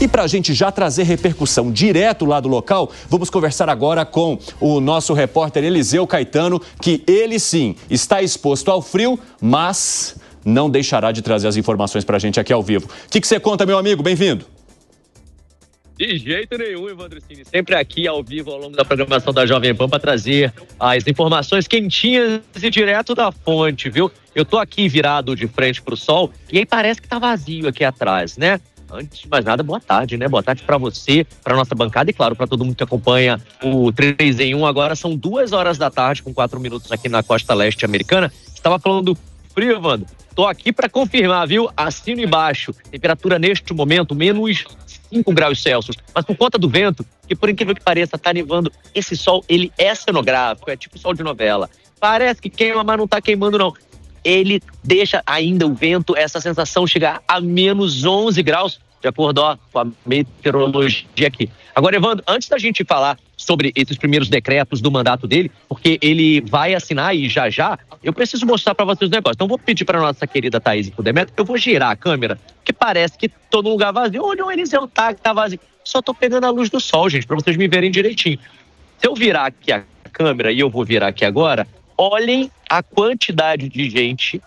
E para a gente já trazer repercussão direto lá do local, vamos conversar agora com o nosso repórter Eliseu Caetano, que ele sim está exposto ao frio, mas não deixará de trazer as informações para a gente aqui ao vivo. O que você conta, meu amigo? Bem-vindo. De jeito nenhum, Evandrocini. Sempre aqui ao vivo ao longo da programação da Jovem Pan para trazer as informações quentinhas e direto da fonte, viu? Eu tô aqui virado de frente pro sol e aí parece que tá vazio aqui atrás, né? Antes de mais nada, boa tarde, né? Boa tarde para você, para nossa bancada e, claro, para todo mundo que acompanha o 3 em 1. Agora são 2 horas da tarde, com 4 minutos aqui na costa leste americana. Estava falando do frio, Evandro. Tô aqui para confirmar, viu? Assino embaixo. Temperatura neste momento, menos 5 graus Celsius. Mas por conta do vento, que por incrível que pareça, tá nevando, esse sol, ele é cenográfico, é tipo sol de novela. Parece que queima, mas não tá queimando, não. Ele deixa ainda o vento, essa sensação chegar a menos 11 graus, de acordo com a meteorologia aqui. Agora, Evandro, antes da gente falar sobre esses primeiros decretos do mandato dele, porque ele vai assinar e já, eu preciso mostrar para vocês o negócio. Então, vou pedir para nossa querida Thaís e pro Demetrio, eu vou girar a câmera, que parece que todo lugar vazio. Olha, o Eliseu tá, que tá vazio. Só tô pegando a luz do sol, gente, para vocês me verem direitinho. Se eu virar aqui a câmera, e eu vou virar aqui agora, olhem a quantidade de gente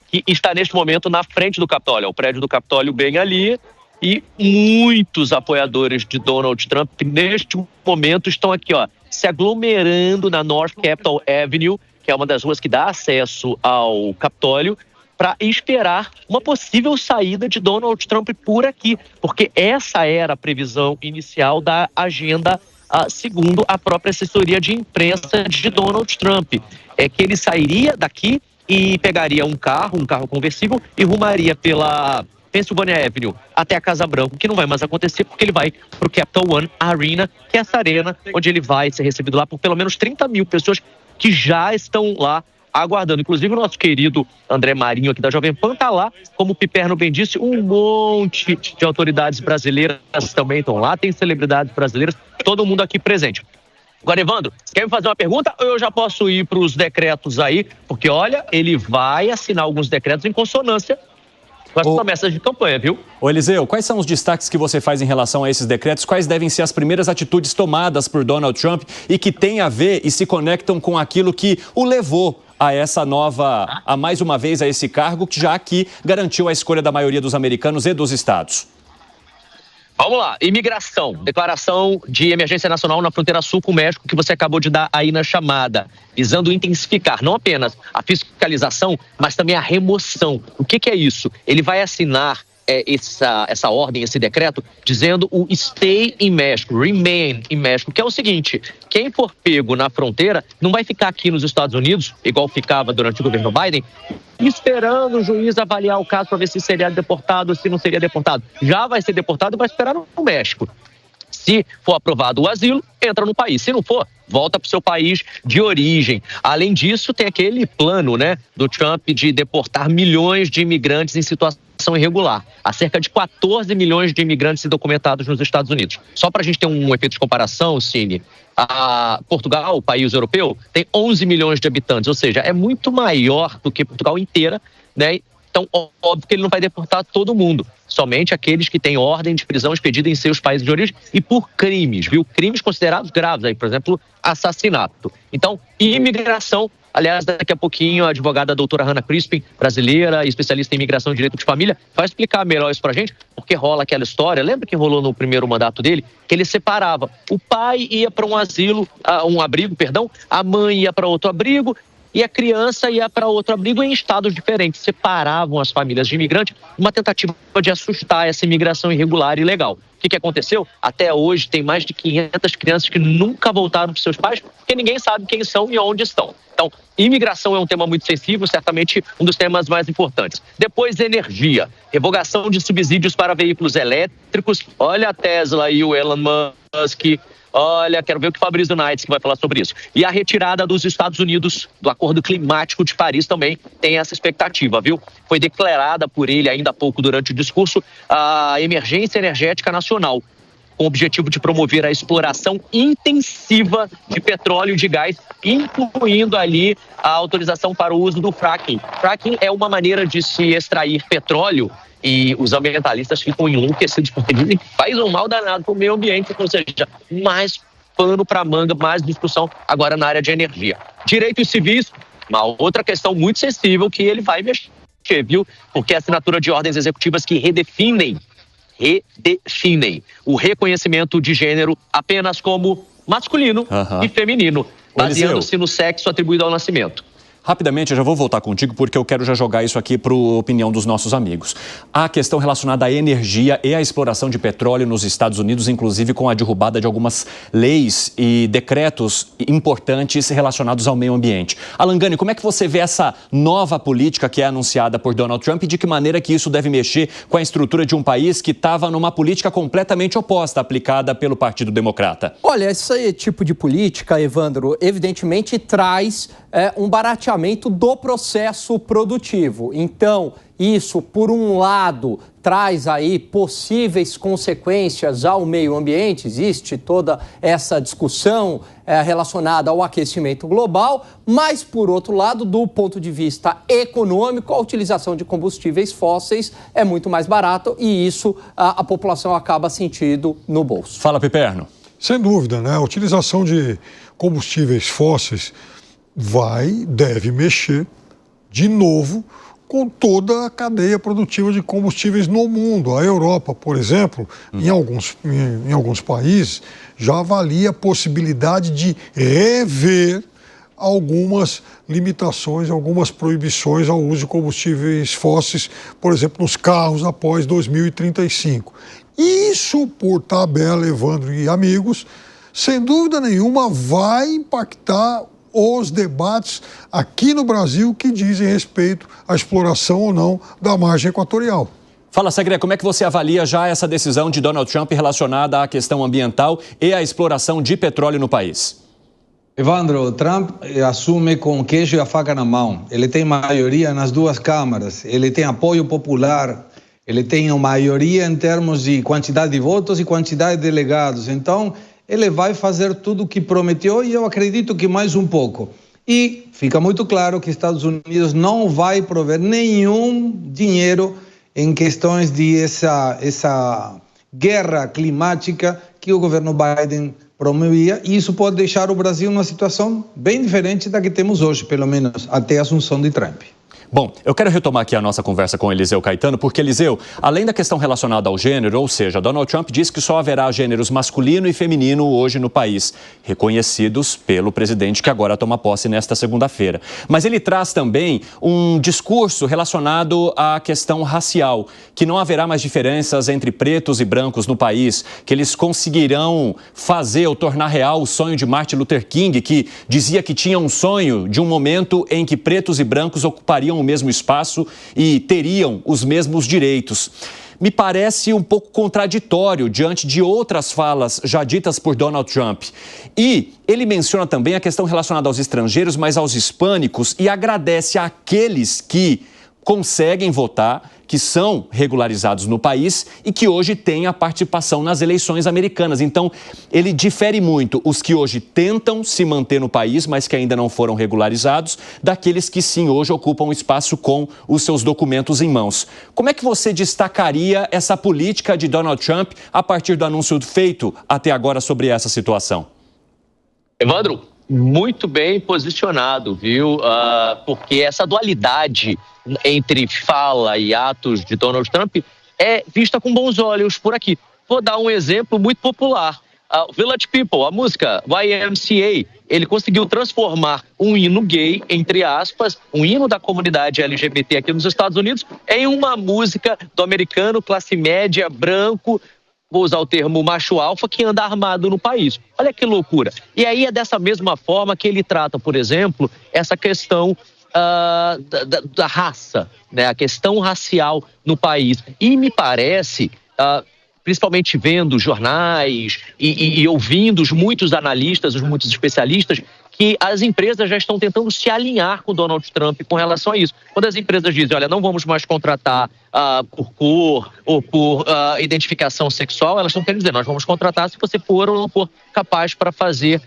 que está neste momento na frente do Capitólio. O prédio do Capitólio bem ali. E muitos apoiadores de Donald Trump neste momento estão aqui, ó, se aglomerando na North Capitol Avenue, que é uma das ruas que dá acesso ao Capitólio, para esperar uma possível saída de Donald Trump por aqui, porque essa era a previsão inicial da agenda, segundo a própria assessoria de imprensa de Donald Trump, é que ele sairia daqui e pegaria um carro conversível e rumaria pela Pennsylvania Avenue até a Casa Branca, que não vai mais acontecer porque ele vai para o Capital One Arena, que é essa arena onde ele vai ser recebido lá por pelo menos 30 mil pessoas que já estão lá aguardando. Inclusive o nosso querido André Marinho aqui da Jovem Pan está lá, como o Piperno bem disse, um monte de autoridades brasileiras também estão lá, tem celebridades brasileiras, todo mundo aqui presente. Agora, Evandro, quer me fazer uma pergunta ou eu já posso ir para os decretos aí? Porque, olha, ele vai assinar alguns decretos em consonância com as promessas de campanha, viu? Ô Eliseu, quais são os destaques que você faz em relação a esses decretos? Quais devem ser as primeiras atitudes tomadas por Donald Trump e que têm a ver e se conectam com aquilo que o levou a essa nova, a mais uma vez a esse cargo, que já aqui garantiu a escolha da maioria dos americanos e dos estados? Vamos lá, imigração, declaração de emergência nacional na fronteira sul com o México, que você acabou de dar aí na chamada, visando intensificar não apenas a fiscalização, mas também a remoção. O que é isso? Ele vai assinar essa ordem, esse decreto, dizendo o stay in México, remain in México, que é o seguinte: quem for pego na fronteira não vai ficar aqui nos Estados Unidos, igual ficava durante o governo Biden, esperando o juiz avaliar o caso para ver se seria deportado ou se não seria deportado. Já vai ser deportado e vai esperar no México. Se for aprovado o asilo, entra no país. Se não for, volta para o seu país de origem. Além disso, tem aquele plano, né, do Trump de deportar milhões de imigrantes em situação irregular. Há cerca de 14 milhões de imigrantes indocumentados nos Estados Unidos. Só para a gente ter um efeito de comparação, Cine, Portugal, o país europeu, tem 11 milhões de habitantes, ou seja, é muito maior do que Portugal inteira, né? Então, óbvio que ele não vai deportar todo mundo, somente aqueles que têm ordem de prisão expedida em seus países de origem e por crimes, viu? Crimes considerados graves, aí, por exemplo, assassinato. Então, imigração, aliás, daqui a pouquinho a advogada doutora Hannah Crispin, brasileira, especialista em imigração e direito de família, vai explicar melhor isso pra gente, porque rola aquela história, lembra que rolou no primeiro mandato dele? Que ele separava, o pai ia para um abrigo, a mãe ia para outro abrigo, e a criança ia para outro abrigo em estados diferentes. Separavam as famílias de imigrantes, uma tentativa de assustar essa imigração irregular e ilegal. O que aconteceu? Até hoje tem mais de 500 crianças que nunca voltaram para seus pais, porque ninguém sabe quem são e onde estão. Então, imigração é um tema muito sensível, certamente um dos temas mais importantes. Depois, energia. Revogação de subsídios para veículos elétricos. Olha a Tesla e o Elon Musk. Olha, quero ver o que o Fabrício Knights que vai falar sobre isso. E a retirada dos Estados Unidos do Acordo Climático de Paris também tem essa expectativa, viu? Foi declarada por ele ainda há pouco durante o discurso a emergência energética nacional. com o objetivo de promover a exploração intensiva de petróleo e de gás, incluindo ali a autorização para o uso do fracking. Fracking é uma maneira de se extrair petróleo e os ambientalistas ficam enlouquecidos porque dizem que faz um mal danado para o meio ambiente, ou seja, mais pano para manga, mais discussão agora na área de energia. Direitos civis, uma outra questão muito sensível que ele vai mexer, viu? Porque a assinatura de ordens executivas que redefinem o reconhecimento de gênero apenas como masculino e feminino, baseando-se no sexo atribuído ao nascimento. Rapidamente, eu já vou voltar contigo porque eu quero já jogar isso aqui para a opinião dos nossos amigos. A questão relacionada à energia e à exploração de petróleo nos Estados Unidos, inclusive com a derrubada de algumas leis e decretos importantes relacionados ao meio ambiente. Alan Gani, como é que você vê essa nova política que é anunciada por Donald Trump e de que maneira que isso deve mexer com a estrutura de um país que estava numa política completamente oposta aplicada pelo Partido Democrata? Olha, esse tipo de política, Evandro, evidentemente traz um barateamento do processo produtivo. Então, isso, por um lado, traz aí possíveis consequências ao meio ambiente. Existe toda essa discussão relacionada ao aquecimento global, mas, por outro lado, do ponto de vista econômico, a utilização de combustíveis fósseis é muito mais barato e isso a população acaba sentindo no bolso. Fala, Piperno. Sem dúvida, né? A utilização de combustíveis fósseis deve mexer de novo com toda a cadeia produtiva de combustíveis no mundo. A Europa, por exemplo, em alguns países, já avalia a possibilidade de rever algumas limitações, algumas proibições ao uso de combustíveis fósseis, por exemplo, nos carros após 2035. Isso, por tabela, Evandro e amigos, sem dúvida nenhuma vai impactar os debates aqui no Brasil que dizem respeito à exploração ou não da margem equatorial. Fala, Segre, como é que você avalia já essa decisão de Donald Trump relacionada à questão ambiental e à exploração de petróleo no país? Evandro, Trump assume com o queijo e a faca na mão. Ele tem maioria nas duas câmaras, ele tem apoio popular, ele tem maioria em termos de quantidade de votos e quantidade de delegados. Então, ele vai fazer tudo o que prometeu e eu acredito que mais um pouco. E fica muito claro que Estados Unidos não vai prover nenhum dinheiro em questões de essa guerra climática que o governo Biden promovia. E isso pode deixar o Brasil numa situação bem diferente da que temos hoje, pelo menos até a assunção de Trump. Bom, eu quero retomar aqui a nossa conversa com Eliseu Caetano, porque, Eliseu, além da questão relacionada ao gênero, ou seja, Donald Trump disse que só haverá gêneros masculino e feminino hoje no país, reconhecidos pelo presidente que agora toma posse nesta segunda-feira. Mas ele traz também um discurso relacionado à questão racial, que não haverá mais diferenças entre pretos e brancos no país, que eles conseguirão fazer ou tornar real o sonho de Martin Luther King, que dizia que tinha um sonho de um momento em que pretos e brancos ocupariam o mesmo espaço e teriam os mesmos direitos. Me parece um pouco contraditório diante de outras falas já ditas por Donald Trump. E ele menciona também a questão relacionada aos estrangeiros, mas aos hispânicos, e agradece àqueles que conseguem votar, que são regularizados no país e que hoje têm a participação nas eleições americanas. Então, ele difere muito os que hoje tentam se manter no país, mas que ainda não foram regularizados, daqueles que sim hoje ocupam espaço com os seus documentos em mãos. Como é que você destacaria essa política de Donald Trump a partir do anúncio feito até agora sobre essa situação? Evandro, muito bem posicionado, viu? Porque essa dualidade entre fala e atos de Donald Trump é vista com bons olhos por aqui. Vou dar um exemplo muito popular. Village People, a música YMCA, ele conseguiu transformar um hino gay, entre aspas, um hino da comunidade LGBT aqui nos Estados Unidos, em uma música do americano classe média, branco, vou usar o termo macho alfa, que anda armado no país. Olha que loucura. E aí é dessa mesma forma que ele trata, por exemplo, essa questão da raça, né? A questão racial no país. E me parece, principalmente vendo jornais e ouvindo muitos analistas, muitos especialistas, que as empresas já estão tentando se alinhar com o Donald Trump com relação a isso. Quando as empresas dizem, olha, não vamos mais contratar por cor ou por identificação sexual, elas estão querendo dizer, nós vamos contratar se você for ou não for capaz para fazer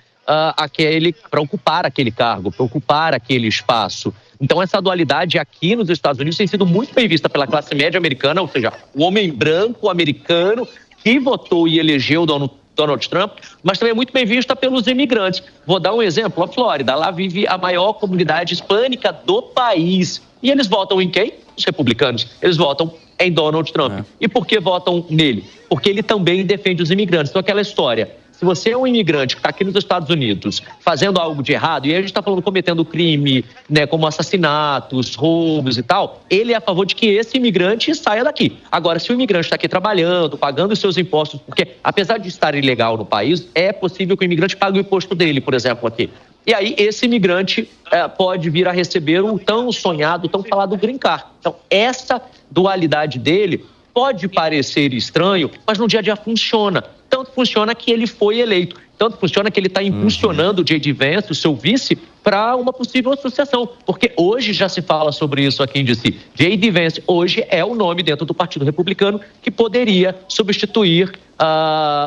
para ocupar aquele cargo, para ocupar aquele espaço. Então, essa dualidade aqui nos Estados Unidos tem sido muito bem vista pela classe média americana, ou seja, o homem branco americano que votou e elegeu Donald Trump, mas também é muito bem vista pelos imigrantes. Vou dar um exemplo, a Flórida, lá vive a maior comunidade hispânica do país. E eles votam em quem? Os republicanos. Eles votam em Donald Trump. E por que votam nele? Porque ele também defende os imigrantes. Então, aquela história, se você é um imigrante que está aqui nos Estados Unidos fazendo algo de errado, e aí a gente está falando cometendo crime, né, como assassinatos, roubos e tal, ele é a favor de que esse imigrante saia daqui. Agora, se o imigrante está aqui trabalhando, pagando os seus impostos, porque apesar de estar ilegal no país, é possível que o imigrante pague o imposto dele, por exemplo, aqui. E aí esse imigrante pode vir a receber o tão sonhado, tão falado green card. Então, essa dualidade dele pode parecer estranho, mas no dia a dia funciona. Tanto funciona que ele foi eleito. Tanto funciona que ele está impulsionando o J.D. Vance, o seu vice, para uma possível associação. Porque hoje já se fala sobre isso aqui em D.C. J.D. Vance hoje é o nome dentro do Partido Republicano que poderia substituir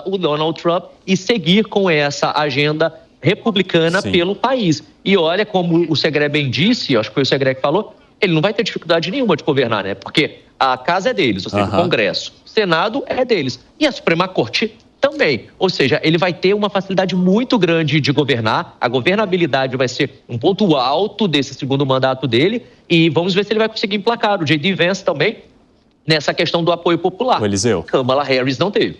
o Donald Trump e seguir com essa agenda republicana pelo país. E olha como o Segré bem disse, acho que foi o Segré que falou, ele não vai ter dificuldade nenhuma de governar, né? Porque a casa é deles, ou seja, o Congresso. O Senado é deles. E a Suprema Corte também. Ou seja, ele vai ter uma facilidade muito grande de governar. A governabilidade vai ser um ponto alto desse segundo mandato dele. E vamos ver se ele vai conseguir emplacar o J.D. Vance também nessa questão do apoio popular. O Eliseu. Kamala Harris não teve.